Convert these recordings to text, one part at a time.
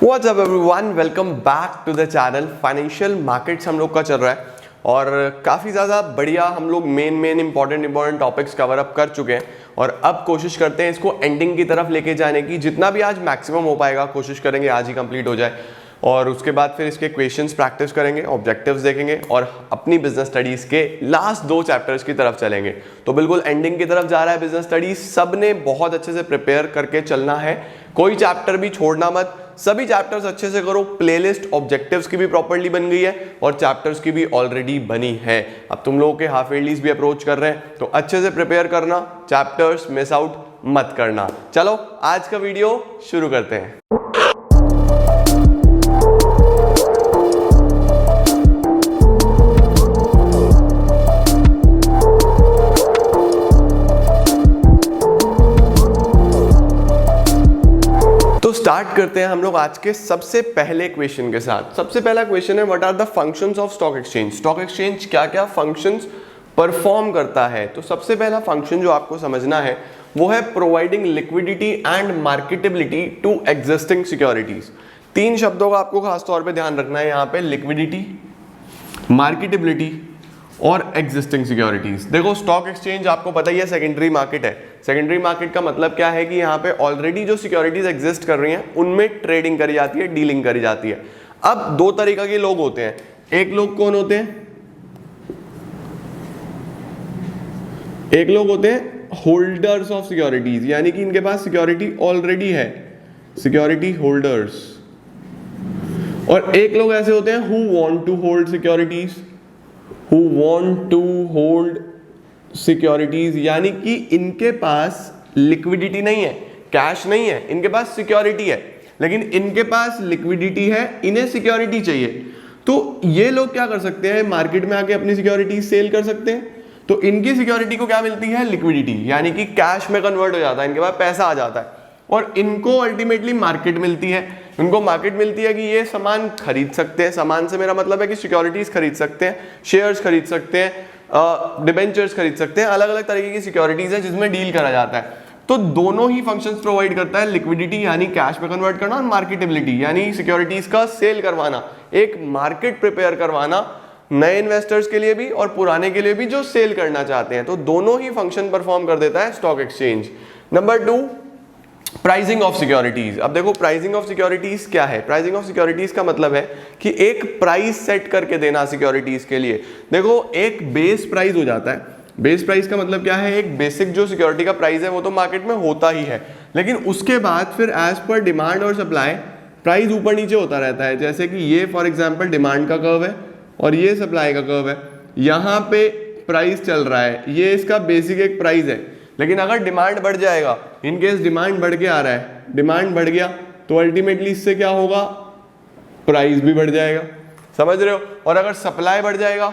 What's up everyone? Welcome back to the channel. Financial markets हम लोग का चल रहा है और काफ़ी ज़्यादा बढ़िया हम लोग main important topics cover up कर चुके हैं और अब कोशिश करते हैं इसको एंडिंग की तरफ लेके जाने की। जितना भी आज मैक्सिमम हो पाएगा कोशिश करेंगे आज ही कंप्लीट हो जाए और उसके बाद फिर इसके क्वेश्चंस प्रैक्टिस करेंगे, ऑब्जेक्टिव्स देखेंगे और अपनी बिजनेस स्टडीज़ के लास्ट 2 चैप्टर्स की तरफ चलेंगे। तो बिल्कुल एंडिंग की तरफ जा रहा है बिजनेस स्टडीज। सब ने बहुत अच्छे से प्रिपेयर करके चलना है, कोई चैप्टर भी छोड़ना मत, सभी चैप्टर्स अच्छे से करो। प्लेलिस्ट ऑब्जेक्टिव्स की भी प्रॉपर्ली बन गई है और चैप्टर्स की भी ऑलरेडी बनी है। अब तुम लोगों के हाफ ईयरलीज भी अप्रोच कर रहे हैं तो अच्छे से प्रिपेयर करना, चैप्टर्स मिस आउट मत करना। चलो आज का वीडियो शुरू करते हैं। स्टार्ट करते हैं हम लोग आज के सबसे पहले क्वेश्चन के साथ। सबसे पहला क्वेश्चन है, what are the functions of stock exchange. Stock exchange क्या क्या फंक्शंस परफॉर्म करता है। तो सबसे पहला फंक्शन जो आपको समझना है वो है providing liquidity and marketability to existing securities. 3 शब्दों का आपको खासतौर पे ध्यान रखना है यहाँ पे, लिक्विडिटी, मार्केटेबिलिटी और एग्जिस्टिंग सिक्योरिटीज। देखो स्टॉक एक्सचेंज आपको पता ही है सेकेंडरी मार्केट है। सेकेंडरी मार्केट का मतलब क्या है कि यहाँ पे ऑलरेडी जो सिक्योरिटीज एग्जिस्ट कर रही हैं उनमें ट्रेडिंग करी जाती है, डीलिंग करी जाती है। अब 2 तरीका के लोग होते हैं। एक लोग कौन होते हैं? एक लोग होते हैं होल्डर्स ऑफ सिक्योरिटीज, यानी कि इनके पास सिक्योरिटी ऑलरेडी है, सिक्योरिटी होल्डर्स। और एक लोग ऐसे होते हैं who want to hold securities, who want to hold securities, यानी कि इनके पास लिक्विडिटी नहीं है, कैश नहीं है, इनके पास सिक्योरिटी है, लेकिन इनके पास लिक्विडिटी है, इन्हें सिक्योरिटी चाहिए। तो ये लोग क्या कर सकते हैं, मार्केट में आके अपनी सिक्योरिटी सेल कर सकते हैं। तो इनकी सिक्योरिटी को क्या मिलती है, लिक्विडिटी, यानी कि कैश में कन्वर्ट हो जाता है, इनके पास पैसा आ जाता है और इनको अल्टीमेटली मार्केट मिलती है। उनको मार्केट मिलती है कि ये सामान खरीद सकते हैं। सामान से मेरा मतलब है कि सिक्योरिटीज खरीद सकते हैं, शेयर्स खरीद सकते हैं, डिबेंचर्स खरीद सकते हैं, अलग अलग तरीके की सिक्योरिटीज है जिसमें डील करा जाता है। तो दोनों ही फंक्शंस प्रोवाइड करता है, लिक्विडिटी यानी कैश में कन्वर्ट करना और मार्केटेबिलिटी यानी सिक्योरिटीज का सेल करवाना, एक मार्केट प्रिपेयर करवाना नए इन्वेस्टर्स के लिए भी और पुराने के लिए भी जो सेल करना चाहते हैं। तो दोनों ही फंक्शन परफॉर्म कर देता है stock exchange. Number 2, pricing of securities. अब देखो प्राइसिंग ऑफ सिक्योरिटीज क्या है। प्राइसिंग ऑफ सिक्योरिटीज का मतलब है कि एक प्राइस सेट करके देना सिक्योरिटीज के लिए। देखो एक बेस प्राइस हो जाता है। बेस प्राइस का मतलब क्या है, एक बेसिक जो सिक्योरिटी का प्राइस है वो तो मार्केट में होता ही है, लेकिन उसके बाद फिर एज पर डिमांड और सप्लाई प्राइस ऊपर नीचे होता रहता है। जैसे कि ये फॉर एग्जाम्पल डिमांड का कर्व है और ये सप्लाई का कर्व है। यहाँ पे प्राइस चल रहा है, ये इसका बेसिक एक प्राइस है, लेकिन अगर डिमांड बढ़ जाएगा, इनकेस डिमांड बढ़ के आ रहा है, डिमांड बढ़ गया तो अल्टीमेटली इससे क्या होगा, प्राइस भी बढ़ जाएगा, समझ रहे हो। और अगर सप्लाई बढ़ जाएगा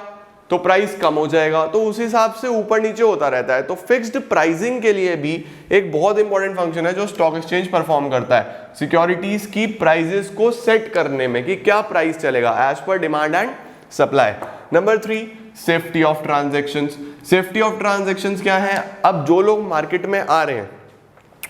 तो प्राइस कम हो जाएगा। तो उस हिसाब से ऊपर नीचे होता रहता है। तो फिक्स्ड प्राइसिंग के लिए भी एक बहुत इंपॉर्टेंट फंक्शन है जो स्टॉक एक्सचेंज परफॉर्म करता है, सिक्योरिटीज की प्राइसेस को सेट करने में कि क्या प्राइस चलेगा as per demand and supply. Number 3, safety of transactions. Safety of transactions क्या है, अब जो लोग मार्केट में आ रहे हैं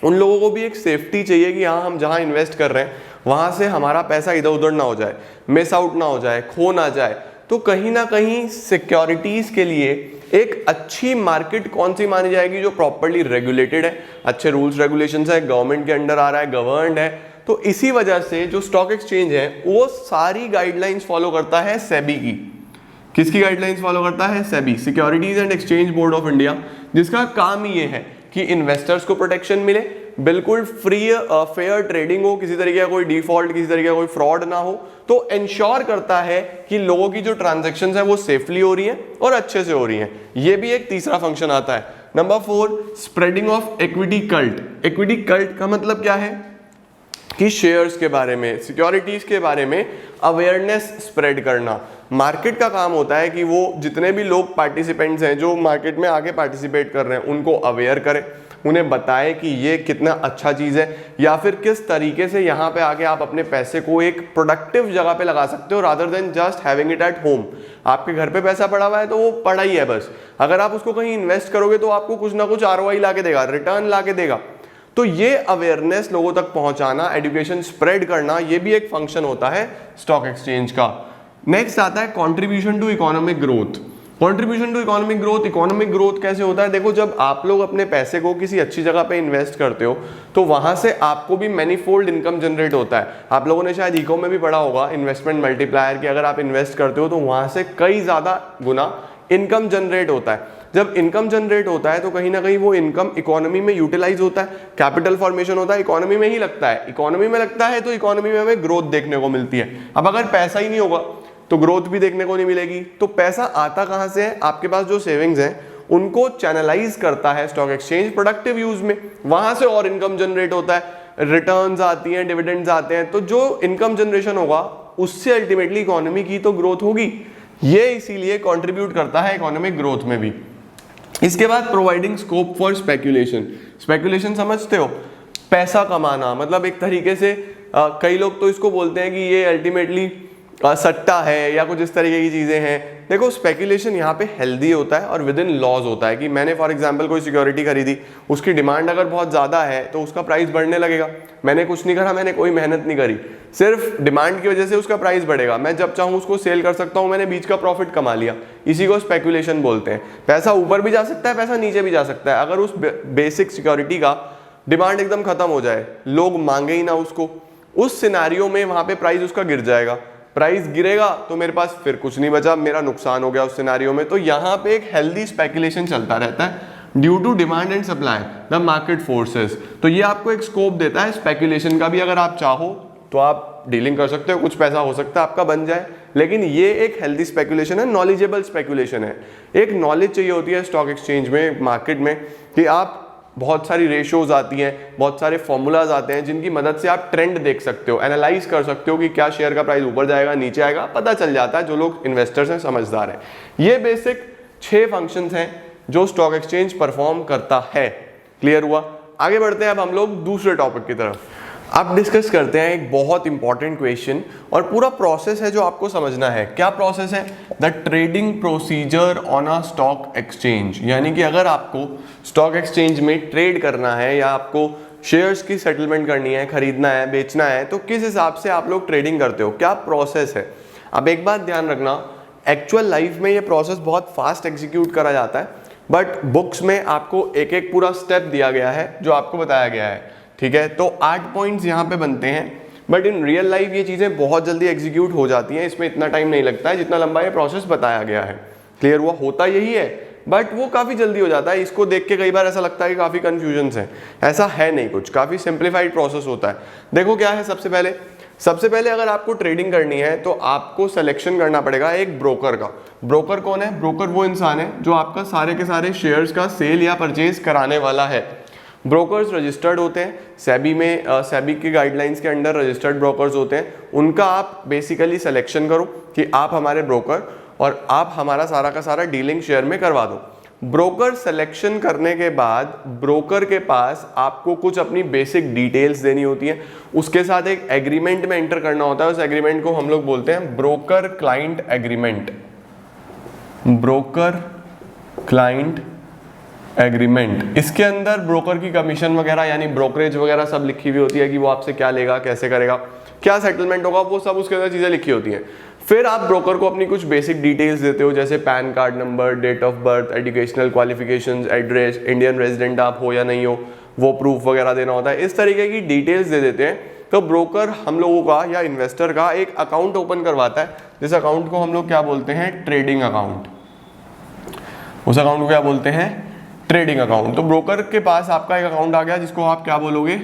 उन लोगों को भी एक सेफ्टी चाहिए कि हाँ हम जहाँ इन्वेस्ट कर रहे हैं वहाँ से हमारा पैसा इधर उधर ना हो जाए, मिस आउट ना हो जाए, खो ना जाए। तो कहीं ना कहीं सिक्योरिटीज के लिए एक अच्छी मार्केट कौन सी मानी जाएगी, जो प्रॉपर्ली रेगुलेटेड है, अच्छे रूल्स रेगुलेशंस है, गवर्नमेंट के अंडर आ रहा है, गवर्नड है। तो इसी वजह से जो स्टॉक एक्सचेंज है वो सारी गाइडलाइंस फॉलो करता है सेबी की। किसकी गाइडलाइंस फॉलो करता है, SEBI, securities and exchange board of India, जिसका काम ही ये है कि इन्वेस्टर्स को प्रोटेक्शन मिले, बिल्कुल फ्री फेयर ट्रेडिंग हो, किसी तरीके का कोई डिफॉल्ट, किसी तरीके का कोई फ्रॉड ना हो। तो इंश्योर करता है कि लोगों की जो ट्रांजैक्शंस है वो सेफली हो रही है और अच्छे से हो रही है। ये भी एक तीसरा फंक्शन आता है। Number 4, spreading of equity cult. Equity cult का मतलब क्या है कि शेयर्स के बारे में, सिक्योरिटीज के बारे में अवेयरनेस स्प्रेड करना। मार्केट का काम होता है कि वो जितने भी लोग पार्टिसिपेंट्स हैं जो मार्केट में आके पार्टिसिपेट कर रहे हैं उनको अवेयर करें, उन्हें बताएं कि ये कितना अच्छा चीज़ है या फिर किस तरीके से यहाँ पे आके आप अपने पैसे को एक प्रोडक्टिव जगह पे लगा सकते हो rather than just having it at home. आपके घर पे पैसा पड़ा हुआ है तो वो पड़ा ही है बस, अगर आप उसको कहीं इन्वेस्ट करोगे तो आपको कुछ ना कुछ ROI ला के देगा, रिटर्न ला के देगा। तो ये अवेयरनेस लोगों तक पहुंचाना, एजुकेशन स्प्रेड करना, ये भी एक फंक्शन होता है स्टॉक एक्सचेंज का। नेक्स्ट आता है contribution to economic growth. Contribution to economic growth, economic growth कैसे होता है? देखो, जब आप लोग अपने पैसे को किसी अच्छी जगह पे इन्वेस्ट करते हो तो वहां से आपको भी मैनीफोल्ड इनकम जनरेट होता है। आप लोगों ने शायद इको में भी पढ़ा होगा इन्वेस्टमेंट मल्टीप्लायर कि अगर आप इन्वेस्ट करते हो तो वहां से कई ज्यादा गुना इनकम जनरेट होता है। जब इनकम जनरेट होता है तो कहीं ना कहीं वो इनकम इकोनॉमी में यूटिलाइज होता है, कैपिटल फॉर्मेशन होता है, इकोनॉमी में ही लगता है। इकोनॉमी में लगता है तो इकोनॉमी में हमें ग्रोथ देखने को मिलती है। अब अगर पैसा ही नहीं होगा तो ग्रोथ भी देखने को नहीं मिलेगी। तो पैसा आता कहां से है? आपके पास जो सेविंग्स हैं उनको चैनलाइज करता है स्टॉक एक्सचेंज प्रोडक्टिव यूज में, वहां से और इनकम जनरेट होता है, रिटर्न्स आती हैं, डिविडेंड्स आते हैं। तो जो इनकम जनरेशन होगा उससे अल्टीमेटली इकोनॉमी की तो ग्रोथ होगी। ये इसीलिए कंट्रीब्यूट करता है इकोनॉमिक ग्रोथ में भी। इसके बाद providing scope for speculation. Speculation समझते हो? पैसा कमाना, मतलब एक तरीके से कई लोग तो इसको बोलते हैं कि ये अल्टीमेटली सट्टा है या कुछ इस तरीके की चीजें हैं। देखो, स्पेक्यूलेशन यहाँ पे हेल्दी होता है और विद इन लॉज होता है कि मैंने फॉर एग्जांपल कोई सिक्योरिटी खरीदी, उसकी डिमांड अगर बहुत ज्यादा है तो उसका प्राइस बढ़ने लगेगा। मैंने कुछ नहीं करा, मैंने कोई मेहनत नहीं करी, सिर्फ डिमांड की वजह से उसका प्राइस बढ़ेगा। मैं जब चाहूँ उसको सेल कर सकता हूँ, मैंने बीच का प्रॉफिट कमा लिया। इसी को स्पेक्यूलेशन बोलते हैं। पैसा ऊपर भी जा सकता है, पैसा नीचे भी जा सकता है। अगर उस बेसिक सिक्योरिटी का डिमांड एकदम खत्म हो जाए, लोग मांगे ही ना उसको, उस सिनेरियो में वहां पे प्राइस उसका गिर जाएगा। प्राइस गिरेगा तो मेरे पास फिर कुछ नहीं बचा, मेरा नुकसान हो गया उस सिनेरियो में। तो यहाँ पे एक हेल्दी स्पेकुलेशन चलता रहता है due to demand and supply the market forces. तो ये आपको एक स्कोप देता है स्पेकुलेशन का भी। अगर आप चाहो तो आप डीलिंग कर सकते हो, कुछ पैसा हो सकता है आपका बन जाए, लेकिन ये एक हेल्दी स्पेकुलेशन है, नॉलेजेबल स्पेकुलेशन है। एक नॉलेज चाहिए होती है स्टॉक एक्सचेंज में, मार्केट में, कि आप बहुत सारी रेशियोज आती हैं, बहुत सारे फॉर्मूलाज आते हैं जिनकी मदद से आप ट्रेंड देख सकते हो, एनालाइज कर सकते हो कि क्या शेयर का प्राइस ऊपर जाएगा नीचे आएगा, पता चल जाता है। जो लोग इन्वेस्टर्स हैं, समझदार हैं। ये बेसिक 6 फंक्शंस हैं जो स्टॉक एक्सचेंज परफॉर्म करता है। क्लियर हुआ? आगे बढ़ते हैं अब हम लोग दूसरे टॉपिक की तरफ। अब डिस्कस करते हैं एक बहुत इंपॉर्टेंट क्वेश्चन, और पूरा प्रोसेस है जो आपको समझना है। क्या प्रोसेस है? The trading procedure on a stock exchange. यानी कि अगर आपको स्टॉक एक्सचेंज में ट्रेड करना है या आपको शेयर्स की सेटलमेंट करनी है, खरीदना है, बेचना है, तो किस हिसाब से आप लोग ट्रेडिंग करते हो, क्या प्रोसेस है। अब एक बात ध्यान रखना, एक्चुअल लाइफ में ये प्रोसेस बहुत फास्ट एग्जीक्यूट करा जाता है, बट बुक्स में आपको एक एक पूरा स्टेप दिया गया है जो आपको बताया गया है। ठीक है, तो 8 पॉइंट्स यहाँ पे बनते हैं, बट इन रियल लाइफ ये चीज़ें बहुत जल्दी एग्जीक्यूट हो जाती हैं। इसमें इतना टाइम नहीं लगता है जितना लंबा ये प्रोसेस बताया गया है। क्लियर हुआ? होता यही है, बट वो काफ़ी जल्दी हो जाता है। इसको देख के कई बार ऐसा लगता है कि काफ़ी कन्फ्यूजन्स हैं, ऐसा है नहीं कुछ, काफ़ी सिंप्लीफाइड प्रोसेस होता है। देखो क्या है, सबसे पहले अगर आपको ट्रेडिंग करनी है तो आपको सिलेक्शन करना पड़ेगा एक ब्रोकर का। ब्रोकर कौन है? ब्रोकर वो इंसान है जो आपका सारे के सारे शेयर्स का सेल या परचेज कराने वाला है। ब्रोकर्स रजिस्टर्ड होते हैं सेबी में, सेबी की गाइडलाइंस के अंडर रजिस्टर्ड ब्रोकर्स होते हैं। उनका आप बेसिकली सिलेक्शन करो कि आप हमारे ब्रोकर, और आप हमारा सारा का सारा डीलिंग शेयर में करवा दो। ब्रोकर सिलेक्शन करने के बाद ब्रोकर के पास आपको कुछ अपनी बेसिक डिटेल्स देनी होती हैं, उसके साथ एक एग्रीमेंट में एंटर करना होता है। उस एग्रीमेंट को हम लोग बोलते हैं broker client agreement. Broker client agreement, इसके अंदर ब्रोकर की कमीशन वगैरह यानी ब्रोकरेज वगैरह सब लिखी हुई होती है कि वो आपसे क्या लेगा, कैसे करेगा, क्या सेटलमेंट होगा, वो सब उसके अंदर चीजें लिखी होती हैं। फिर आप ब्रोकर को अपनी कुछ बेसिक डिटेल्स देते हो, जैसे PAN card number, date of birth, educational qualifications, address, Indian resident आप हो या नहीं हो, वो प्रूफ वगैरह देना होता है। इस तरीके की डिटेल्स दे देते हैं। तो ब्रोकर हम लोगों का या इन्वेस्टर का एक अकाउंट ओपन करवाता है, जिस अकाउंट को हम लोग क्या बोलते हैं? Trading account. उस अकाउंट को क्या बोलते हैं? Trading account. तो ब्रोकर के पास आपका एक अकाउंट आ गया जिसको आप क्या बोलोगे?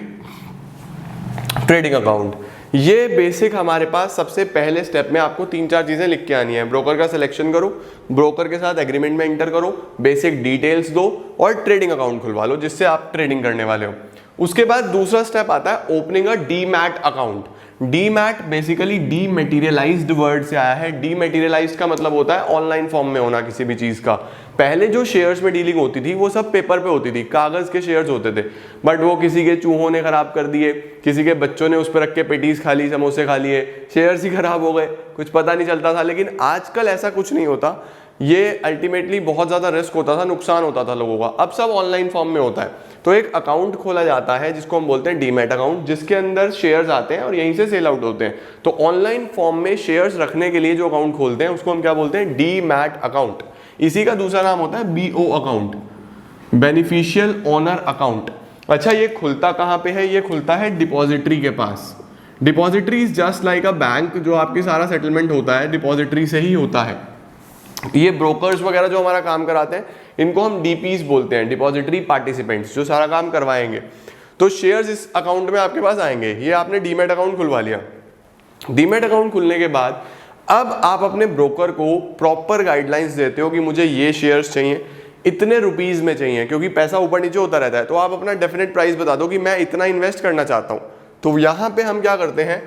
Trading account. ये बेसिक हमारे पास सबसे पहले स्टेप में आपको 3-4 चीजें लिख के आनी है। ब्रोकर का सिलेक्शन करो, ब्रोकर के साथ एग्रीमेंट में एंटर करो, बेसिक डिटेल्स दो और ट्रेडिंग अकाउंट खुलवा लो जिससे आप ट्रेडिंग करने वाले हो। उसके बाद दूसरा स्टेप आता है opening a demat account. Demat basically dematerialized word से आया है। डीमैटेरियलाइज्ड का मतलब होता है ऑनलाइन फॉर्म में होना किसी भी चीज का। पहले जो शेयर्स में डीलिंग होती थी वो सब पेपर पे होती थी, कागज के शेयर्स होते थे, बट वो किसी के चूहों ने खराब कर दिए, किसी के बच्चों ने उस पर रख के पेटीज खा ली, समोसे खा लिए, शेयर्स ही खराब हो गए, कुछ पता नहीं चलता था। लेकिन आजकल ऐसा कुछ नहीं होता। ये अल्टीमेटली बहुत ज़्यादा रिस्क होता था, नुकसान होता था लोगों का। अब सब ऑनलाइन फॉर्म में होता है। तो एक अकाउंट खोला जाता है जिसको हम बोलते हैं डीमैट अकाउंट, जिसके अंदर शेयर्स आते हैं और यहीं से सेल आउट होते हैं। तो ऑनलाइन फॉर्म में शेयर्स रखने के लिए जो अकाउंट खोलते हैं उसको हम क्या बोलते हैं, डीमैट अकाउंट। इसी का दूसरा नाम होता है BO account, beneficial owner account. अच्छा, ये खुलता कहाँ पे है? ये खुलता है डिपॉजिटरी के पास। Depository is just like a bank, जो आपके सारा सेटलमेंट होता है डिपॉजिटरी से ही होता है। ये ब्रोकर्स वगैरह जो हमारा काम कराते हैं इनको हम डीपीज बोलते हैं, डिपॉजिटरी पार्टिसिपेंट्स, जो सारा काम करवाएंगे। तो शेयर्स इस अकाउंट में आपके पास आएंगे। ये आपने डीमैट अकाउंट खुलवा लिया। डीमैट अकाउंट खुलने के बाद अब आप अपने ब्रोकर को प्रॉपर गाइडलाइंस देते हो कि मुझे ये शेयर्स चाहिए, इतने रुपीज में चाहिए, क्योंकि पैसा ऊपर नीचे होता रहता है। तो आप अपना डेफिनेट प्राइस बता दो कि मैं इतना इन्वेस्ट करना चाहता हूं। तो यहां पे हम क्या करते हैं,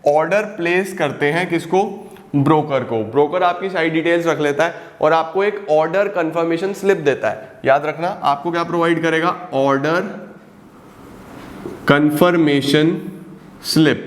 ऑर्डर प्लेस करते हैं। किसको? ब्रोकर को। ब्रोकर आपकी सारी डिटेल्स रख लेता है और आपको एक ऑर्डर कंफर्मेशन स्लिप देता है। याद रखना, आपको क्या प्रोवाइड करेगा? Order confirmation slip.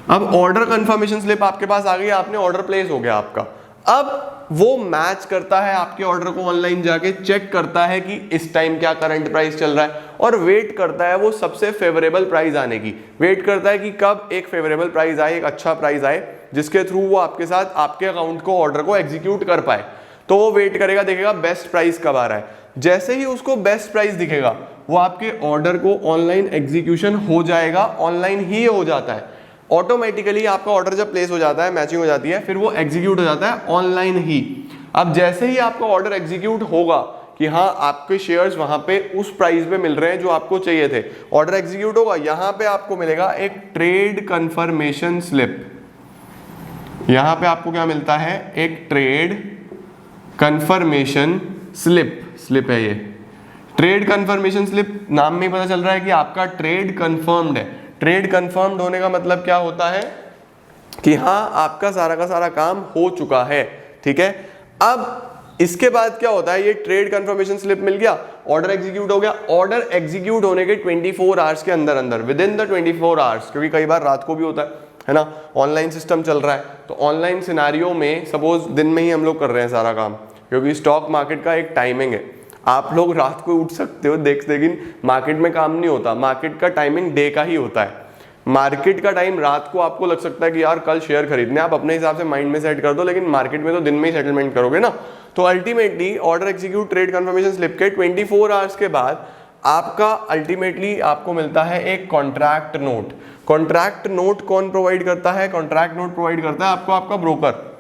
अब ऑर्डर कंफर्मेशन स्लिप आपके पास आ गई, आपने ऑर्डर प्लेस हो गया आपका। अब वो मैच करता है आपके ऑर्डर को, ऑनलाइन जाके चेक करता है कि इस टाइम क्या करंट प्राइस चल रहा है, और वेट करता है वो सबसे फेवरेबल प्राइस आने की। वेट करता है कि कब एक फेवरेबल प्राइस आए, एक अच्छा प्राइस आए, जिसके थ्रू वो आपके साथ आपके अकाउंट को, ऑर्डर को एग्जीक्यूट कर पाए। तो वो वेट करेगा, देखेगा बेस्ट प्राइस कब आ रहा है। जैसे ही उसको बेस्ट प्राइस दिखेगा वो आपके ऑर्डर को ऑनलाइन एग्जीक्यूशन हो जाएगा। ऑनलाइन ही हो जाता है ऑटोमेटिकली। आपका ऑर्डर जब प्लेस हो जाता है, मैचिंग हो जाती है, फिर वो एग्जीक्यूट हो जाता है ऑनलाइन ही। अब जैसे ही आपका ऑर्डर एग्जीक्यूट होगा कि हाँ आपके शेयर्स वहां पे उस प्राइस पे मिल रहे हैं जो आपको चाहिए थे, ऑर्डर एग्जीक्यूट होगा, यहां पे आपको मिलेगा एक ट्रेड कंफर्मेशन स्लिप। यहां पे आपको क्या मिलता है? एक ट्रेड कंफर्मेशन स्लिप है ये। ट्रेड कंफर्मेशन स्लिप नाम में ही पता चल रहा है कि आपका ट्रेड कंफर्म्ड है। ट्रेड कंफर्म्ड होने का मतलब क्या होता है कि हाँ आपका सारा का सारा काम हो चुका है। ठीक है, अब इसके बाद क्या होता है, ये ट्रेड कंफर्मेशन स्लिप मिल गया, ऑर्डर एग्जीक्यूट हो गया। ऑर्डर एग्जीक्यूट होने के 24 आवर्स के अंदर अंदर, विद इन द 24 आवर्स, क्योंकि कई बार रात को भी होता है ना, ऑनलाइन सिस्टम चल रहा है। तो ऑनलाइन सिनारियो में सपोज दिन में ही हम लोग कर रहे हैं सारा काम, क्योंकि स्टॉक मार्केट का एक टाइमिंग है। आप लोग रात को उठ सकते हो देख, लेकिन मार्केट में काम नहीं होता। मार्केट का टाइमिंग डे का ही होता है। मार्केट का टाइम रात को आपको लग सकता है कि यार कल शेयर खरीदने, आप अपने हिसाब से माइंड में सेट कर दो, लेकिन मार्केट में तो दिन में ही सेटलमेंट करोगे ना। तो ultimately order execute trade confirmation slip के 24 आवर्स के बाद आपका अल्टीमेटली आपको मिलता है एक कॉन्ट्रैक्ट नोट। कॉन्ट्रैक्ट नोट कौन प्रोवाइड करता है? कॉन्ट्रैक्ट नोट प्रोवाइड करता है आपको आपका ब्रोकर।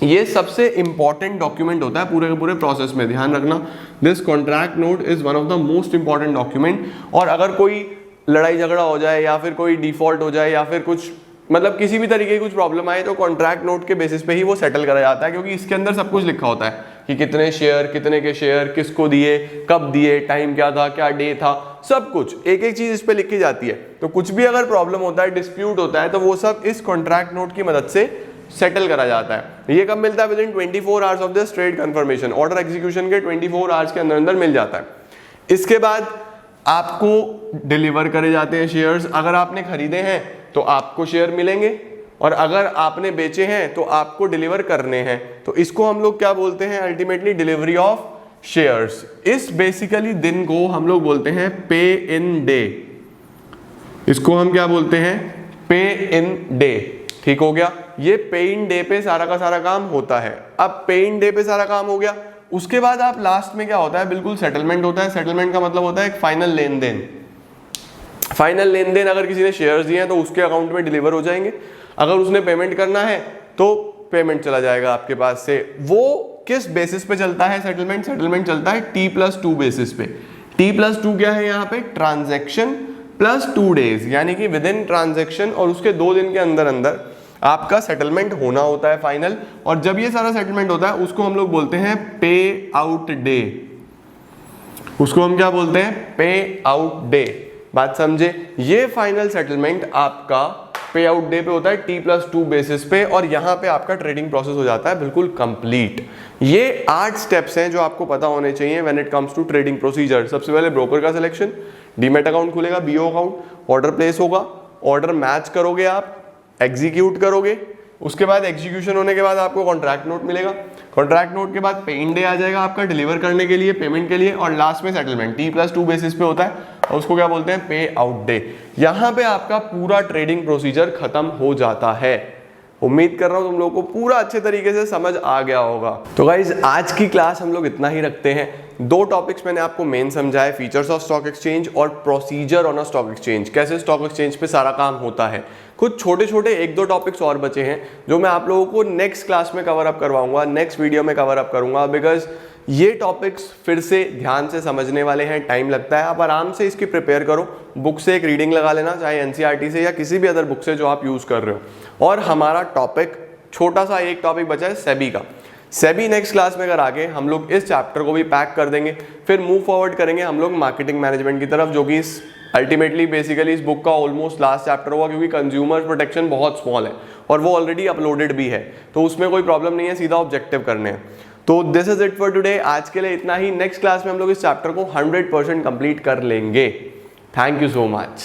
ये सबसे इंपॉर्टेंट डॉक्यूमेंट होता है पूरे के पूरे प्रोसेस में, ध्यान रखना। This contract note is one of the most important document. और अगर कोई लड़ाई झगड़ा हो जाए या फिर कोई डिफॉल्ट हो जाए या फिर कुछ मतलब किसी भी तरीके की कुछ प्रॉब्लम आए, तो कॉन्ट्रैक्ट नोट के बेसिस पे ही वो सेटल करा जाता है, क्योंकि इसके अंदर सब कुछ लिखा होता है कि कितने शेयर, कितने के शेयर, किसको दिए, कब दिए, टाइम क्या था, क्या डे था, सब कुछ एक एक चीज इस पे लिखी जाती है। तो कुछ भी अगर प्रॉब्लम होता है, डिस्प्यूट होता है, तो वो सब इस कॉन्ट्रैक्ट नोट की मदद से सेटल करा जाता है। ये कब मिलता है? With in 24 hours of this trade confirmation. Order execution के 24 आवर्स के अंदर अंदर मिल जाता है। इसके बाद आपको डिलीवर करे जाते हैं शेयर्स। अगर आपने खरीदे हैं तो आपको शेयर मिलेंगे, और अगर आपने बेचे हैं तो आपको डिलीवर करने हैं। तो इसको हम लोग क्या बोलते हैं? Ultimately delivery of shares. इस बेसिकली दिन को हम लोग बोलते हैं पे इन डे। इसको हम क्या बोलते हैं? पे इन डे। ठीक हो गया, ये पे इन डे पे सारा का सारा काम होता है। अब पे इन डे पे सारा काम हो गया, उसके बाद आप लास्ट में क्या होता है? बिल्कुल सेटलमेंट होता है। सेटलमेंट का मतलब होता है एक फाइनल लेन देन। फाइनल लेन देन अगर किसी ने शेयर्स दिए हैं तो उसके अकाउंट में डिलीवर हो जाएंगे। अगर उसने पेमेंट करना है तो पेमेंट चला जाएगा आपके पास से। वो किस बेसिस पे चलता है सेटलमेंट? सेटलमेंट चलता है T+2 बेसिस पे। T+2 क्या है यहाँ पे? ट्रांजैक्शन प्लस 2 डेज, यानी कि विद इन ट्रांजैक्शन और उसके 2 दिन के अंदर अंदर आपका सेटलमेंट होना होता है फाइनल। और जब ये सारा सेटलमेंट होता है उसको हम लोग बोलते हैं पे आउट डे। उसको हम क्या बोलते हैं? पे आउट डे। बात समझे? ये फाइनल सेटलमेंट आपका पे आउट डे पे होता है T+2 बेसिस पे, और यहाँ पे आपका ट्रेडिंग प्रोसेस हो जाता है बिल्कुल कंप्लीट। ये 8 स्टेप्स हैं जो आपको पता होने चाहिए when it comes to trading procedure. सबसे पहले ब्रोकर का सिलेक्शन, डीमैट अकाउंट खुलेगा, बीओ अकाउंट, ऑर्डर प्लेस होगा, ऑर्डर मैच करोगे आप, एग्जीक्यूट करोगे, उसके बाद एग्जीक्यूशन होने के बाद आपको कॉन्ट्रैक्ट नोट मिलेगा, कॉन्ट्रैक्ट नोट के बाद पे इन डे आ जाएगा आपका डिलीवर करने के लिए, पेमेंट के लिए, और लास्ट में सेटलमेंट T+2 बेसिस पे होता है और उसको क्या बोलते हैं, पे आउट डे। यहाँ पे आपका पूरा ट्रेडिंग प्रोसीजर खत्म हो जाता है। उम्मीद कर रहा हूँ तुम लोगों को पूरा अच्छे तरीके से समझ आ गया होगा। तो गाइज आज की क्लास हम लोग इतना ही रखते हैं। 2 टॉपिक्स मैंने आपको मेन समझाए, फीचर्स ऑफ स्टॉक एक्सचेंज और procedure on a stock exchange, कैसे स्टॉक एक्सचेंज पे सारा काम होता है। कुछ छोटे छोटे 1-2 टॉपिक्स और बचे हैं जो मैं आप लोगों को नेक्स्ट क्लास में कवर अप करवाऊंगा, नेक्स्ट वीडियो में कवर अप करूंगा, बिकॉज ये टॉपिक्स फिर से ध्यान से समझने वाले हैं, टाइम लगता है। आप आराम से इसकी प्रिपेयर करो, बुक से एक रीडिंग लगा लेना, चाहे एनसीईआरटी से या किसी भी अदर बुक से जो आप यूज कर रहे हो। और हमारा टॉपिक छोटा सा एक टॉपिक बचा है सेबी का। सेबी नेक्स्ट क्लास में अगर आगे हम लोग इस चैप्टर को भी पैक कर देंगे, फिर मूव फॉरवर्ड करेंगे हम लोग मार्केटिंग मैनेजमेंट की तरफ, जो कि अल्टीमेटली बेसिकली इस बुक का ऑलमोस्ट लास्ट चैप्टर होगा, क्योंकि कंज्यूमर प्रोटेक्शन बहुत स्मॉल है और वो ऑलरेडी अपलोडेड भी है, तो उसमें कोई प्रॉब्लम नहीं है, सीधा ऑब्जेक्टिव करने हैं। तो this is it for today. आज के लिए इतना ही। नेक्स्ट क्लास में हम लोग इस चैप्टर को 100% कंप्लीट कर लेंगे। Thank you so much.